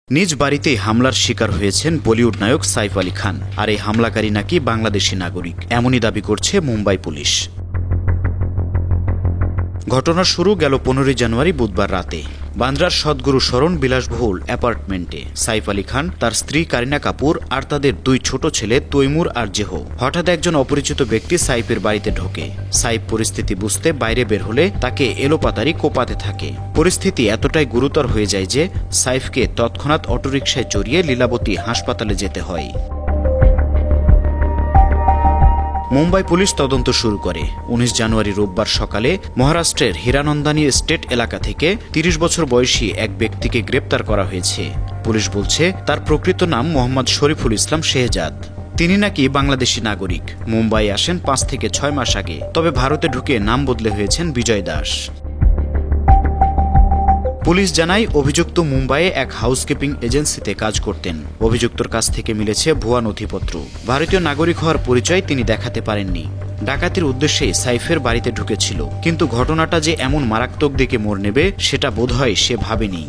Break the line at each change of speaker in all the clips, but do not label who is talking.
নিজ বাড়িতেই হামলার শিকার হয়েছেন বলিউড নায়ক সাইফ আলী খান। আর এই হামলাকারী নাকি বাংলাদেশি নাগরিক, এমনই দাবি করছে মুম্বাই পুলিশ। ঘটনার শুরু গেল 15 জানুয়ারি বুধবার রাতে বান্দ্রার সদ্গুরু শরণ বিলাসবহুল অ্যাপার্টমেন্টে। সাইফ আলী খান, তার স্ত্রী কারিনা কাপুর আর তাদের দুই ছোট ছেলে তৈমুর আর জেহো। হঠাৎ একজন অপরিচিত ব্যক্তি সাইফের বাড়িতে ঢোকে। সাইফ পরিস্থিতি বুঝতে বাইরে বের হলে তাকে এলোপাতাড়ি কোপাতে থাকে। পরিস্থিতি এতটাই গুরুতর হয়ে যায় যে সাইফকে তৎক্ষণাৎ অটোরিকশায় চড়িয়ে লীলাবতী হাসপাতালে যেতে হয়। মুম্বাই পুলিশ তদন্ত শুরু করে। 19 জানুয়ারি রোববার সকালে মহারাষ্ট্রের হীরানন্দানী স্টেট এলাকা থেকে 30 বছর বয়সী এক ব্যক্তিকে গ্রেপ্তার করা হয়েছে। পুলিশ বলছে তার প্রকৃত নাম মোহাম্মদ শরীফুল ইসলাম শেহজাদ। তিনি নাকি বাংলাদেশি নাগরিক। মুম্বাই আসেন 5 থেকে 6 মাস আগে, তবে ভারতে ঢুকে নাম বদলে হয়েছেন বিজয় দাস। পুলিশ জানায় অভিযুক্ত মুম্বাইয়ে এক হাউসকিপিং এজেন্সিতে কাজ করতেন। অভিযুক্তর কাছ থেকে মিলেছে ভুয়া নথিপত্র। ভারতীয় নাগরিক হওয়ার পরিচয় তিনি দেখাতে পারেননি। ডাকাতির উদ্দেশ্যে সাইফের বাড়িতে ঢুকেছিল, কিন্তু ঘটনাটা যে এমন মারাত্মক দিকে মোড় নেবে সেটা বোধহয় সে ভাবেনি।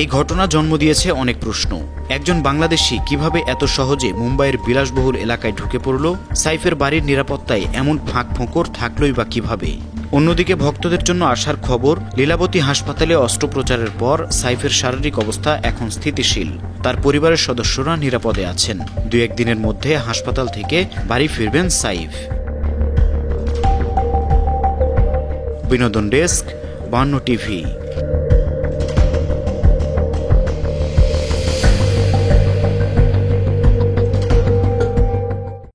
এই ঘটনা জন্ম দিয়েছে অনেক প্রশ্ন। একজন বাংলাদেশি কিভাবে এত সহজে মুম্বাইয়ের বিলাসবহুল এলাকায় ঢুকে পড়ল? সাইফের বাড়ির নিরাপত্তায় এমন ফাঁক ফোঁকর থাকলই বা কিভাবে? অন্যদিকে ভক্তদের জন্য আসার খবর, লীলাবতী হাসপাতালে অস্ত্রোপচারের পর সাইফের শারীরিক অবস্থা এখন স্থিতিশীল। তার পরিবারের সদস্যরা নিরাপদে আছেন। 2-1 দিনের মধ্যে হাসপাতাল থেকে বাড়ি ফিরবেন সাইফ। বিনোদন ডেস্ক, 52 টিভি।